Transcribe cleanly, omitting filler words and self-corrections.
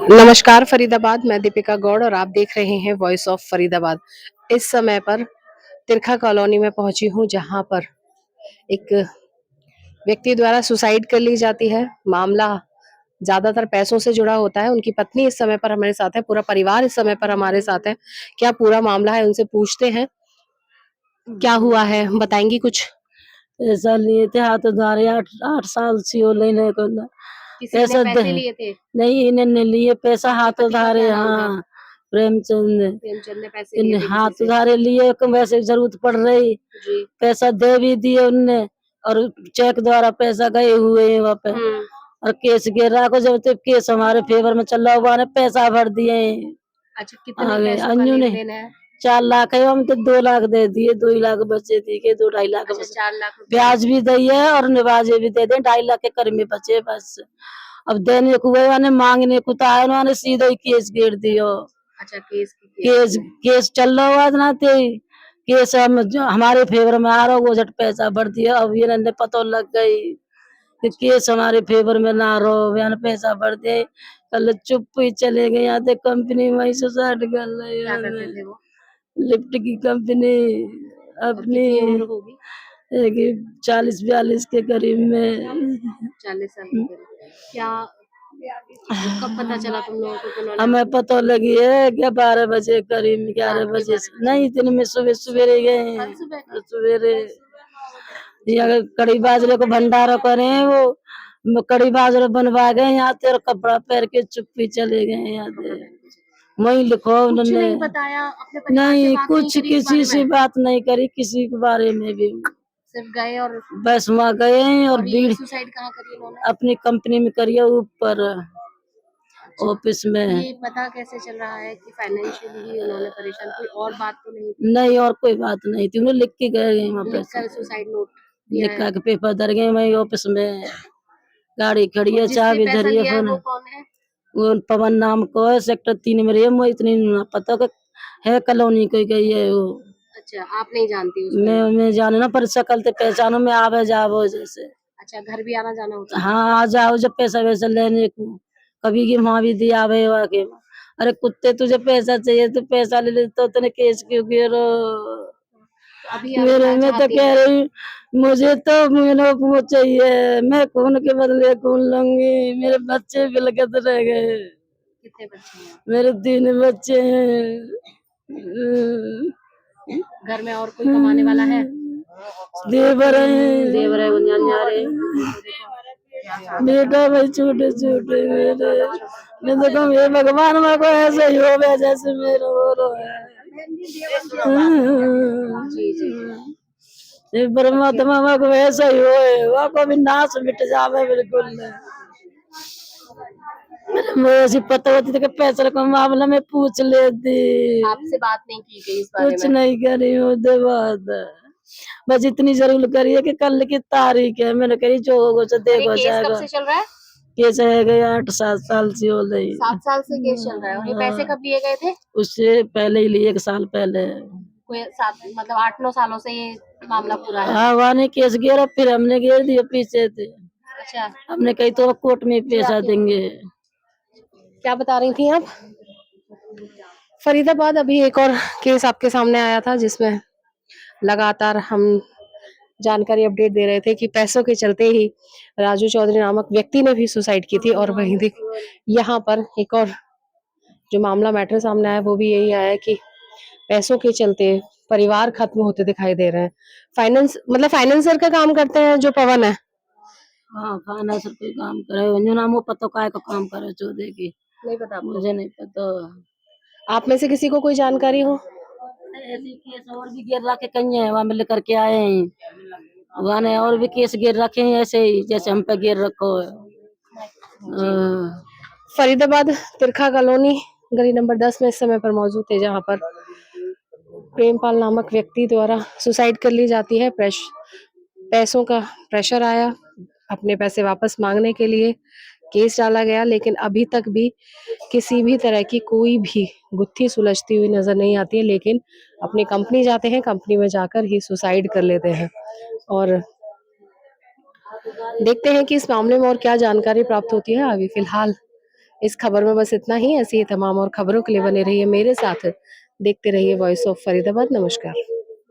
नमस्कार फरीदाबाद, मैं दीपिका गौड़ और आप देख रहे हैं वॉइस ऑफ फरीदाबाद। इस समय पर तिरखा कॉलोनी में पहुंची हूं, जहां पर एक व्यक्ति द्वारा सुसाइड कर ली जाती है। मामला ज्यादातर पैसों से जुड़ा होता है। उनकी पत्नी इस समय पर हमारे साथ है, पूरा परिवार इस समय पर हमारे साथ है। क्या पूरा मामला है, उनसे पूछते हैं क्या हुआ है, बताएंगी कुछ? पैसा लिए थे हाथ उधारे 8 8 साल से वो लेने को ना किसी ने पैसा पैसे लिए थे? नहीं इन्होंने लिए पैसा आपके हाथ पति का उधारे। क्या नाम था? हाँ, प्रेमचंद ने प्रेमचंद ने पैसे लिए इन थे किसी हाथ से? उधारे लिए कि वैसे जरूरत पड़ रही, जी। पैसा दे भी दिए उनने और चेक द्वारा पैसा गए हुए हैं वहाँ पे। और केस गिर को जब तक केस हमारे फेवर में चल रहा हुआ ने पैसा भर दिए। अच्छा, कितने आगे पैसों का अंजू ने लेन देन है? 4 लाख है, हम तो 2 लाख दे दिए, 2 ही लाख बचे थी के 2 2.5 लाख अच्छा, बचे। 4 लाख रुपए। ब्याज भी दिए और निवाजे भी दे दे, 2.5 लाख के कर में बचे बस। अब देने को हुए वाने मांगने को तो आए उन्होंने सीधा ही केस गिर दियो। अच्छा, केस केस केस चल रहा हुआ ना थे, केस हम हमारे फेवर में आ रहा वो झट पैसा भर दिया। अब ये पता लग गई कि केस हमारे फेवर में ना रहो, यानी पैसा भर दे। कल चुप ही चले गए, यहाँ थे कंपनी वही सुसाइड कर रही क्या करते है। थे वो? लिफ्ट की कंपनी और अपनी कितनी उम्र होगी? 40 42 के करीब में। 40 साल की करीब। क्या कब पता चला तुम लोगों को कि उन्होंने हमें पता लगी है कि 12 बजे करीब, 11 रात के बजे 12 बजे? नहीं, दिन में सुबह सवेरे गए कल हैं। सुबह? सवेरे जी। यहाँ कड़ी बाजरे को भंडारा करे वो कड़ी बाजरे बनवा गए यहाँ से और कपड़ा पहन के चुप्पी चले गए यहाँ कपड़ा से। पहन के चले? वही लिखो कुछ उन्होंने। नहीं बताया? अपने परिवार से नहीं बात नहीं कुछ करी इस किसी बारे से में? बात नहीं करी, किसी के बारे में भी। सिर्फ गए और बस वहाँ गए हैं और ये भीड़ सुसाइड कहाँ करी इन्होंने? अपनी कंपनी में करिए ऊपर अच्छा, ऑफिस में। ये पता कैसे चल रहा है कि फाइनेंशियली ही उन्होंने परेशान, कोई और बात तो नहीं थी? नहीं और कोई बात नहीं थी, उन्हें लिख के गए वहाँ लिख पैसे कर सुसाइड नोट दिया लिखा है? के पेपर दर गए वही ऑफिस में। गाड़ी खड़ी और है, जिससे चाबी पैसा धरी है लिया है फोन। वो कौन है? वो पवन नाम को है, सेक्टर 3 में रही है। मुझे इतनी ना पता कि है कॉलोनी कोई गई है वो। अच्छा, आप नहीं जानती उसको? मैं जाने ना पर शकल ते पहचानो में आवे जावो जैसे। अच्छा, घर भी आना जाना होता है? हाँ आ जाओ जब पैसा वैसा लेने को, कभी की वहां भी दिया आवे के। अरे कुत्ते तुझे पैसा चाहिए तो पैसा ले ले, तो तूने केस क्यों गिरो। अभी आप मेरे क्या में तो चाहती कह हैं? रही मुझे तो मेरा वो चाहिए, मैं खून के बदले खून लूंगी। मेरे बच्चे बिलकत रह गए, कितने बच्चे हैं? मेरे 3 बच्चे हैं। घर में और कोई कमाने वाला है? देवर है, देवर है रे। बेटा भाई छोटे छोटे मेरे, मैं तो कहूँ हे भगवान मेरे को ऐसे ही हो जैसे मेरा हो रहा है। जी जी। ये परमात्मा मेरे को ऐसा ही हो, वो को भी नाश मिट जावे बिल्कुल। मुझे ऐसी पता होती थी कि पैसे का मामला में पूछ लेती। आपसे बात नहीं की गई इस बारे कुछ में? नहीं करी उसके बाद, बस इतनी जरूर करी है कि कल की तारीख है, मैंने कही जो होगा तो और ये देखो केस कब जाएगा। से चल रहा है? केस है गए 8 7 साल से हो गई। 7 साल से केस चल रहा है। और ये पैसे कब लिए गए थे? उससे पहले ही लिए, 1 साल पहले। कोई 7 मतलब 8-9 सालों से ये मामला पूरा है? हाँ वहाँ ने केस गिरा, फिर हमने घेर दिया पीछे से। अच्छा, हमने कही तो कोर्ट में पैसा देंगे। क्या बता रही थी आप? फरीदाबाद अभी एक और केस आपके सामने आया था, जिसमें लगातार हम जानकारी अपडेट दे रहे थे कि पैसों के चलते ही राजू चौधरी नामक व्यक्ति ने भी सुसाइड की थी। और वहीं देख, यहाँ पर एक और जो मामला मैटर सामने आया वो भी यही आया कि पैसों के चलते परिवार खत्म होते दिखाई दे रहे हैं। फाइनेंस मतलब फाइनेंसर का काम करते हैं जो पवन है। हाँ फाइनेंसर कोई काम करे, जो नाम वो पता काय का काम करे चौधरी की, नहीं पता आपको? मुझे नहीं पता। आप में से किसी को कोई जानकारी हो? ऐसे केस और भी गिर रखे कहीं है, वहाँ मिल करके आए हैं। वहाँ ने और भी केस गिर रखे हैं ऐसे ही जैसे हम पे गिर रखो है। फरीदाबाद तिरखा कॉलोनी गली नंबर 10 में इस समय पर मौजूद है, जहां पर प्रेमपाल नामक व्यक्ति द्वारा सुसाइड कर ली जाती है। पैसों का प्रेशर आया, अपने पैसे वापस मांगने के लिए केस डाला गया, लेकिन अभी तक भी किसी भी तरह की कोई भी गुत्थी सुलझती हुई नजर नहीं आती है। लेकिन अपनी कंपनी जाते हैं, कंपनी में जाकर ही सुसाइड कर लेते हैं। और देखते हैं कि इस मामले में और क्या जानकारी प्राप्त होती है। अभी फिलहाल इस खबर में बस इतना ही। ऐसी ही तमाम और खबरों के लिए बने रहिए मेरे साथ। देखते रहिए वॉइस ऑफ फरीदाबाद। नमस्कार।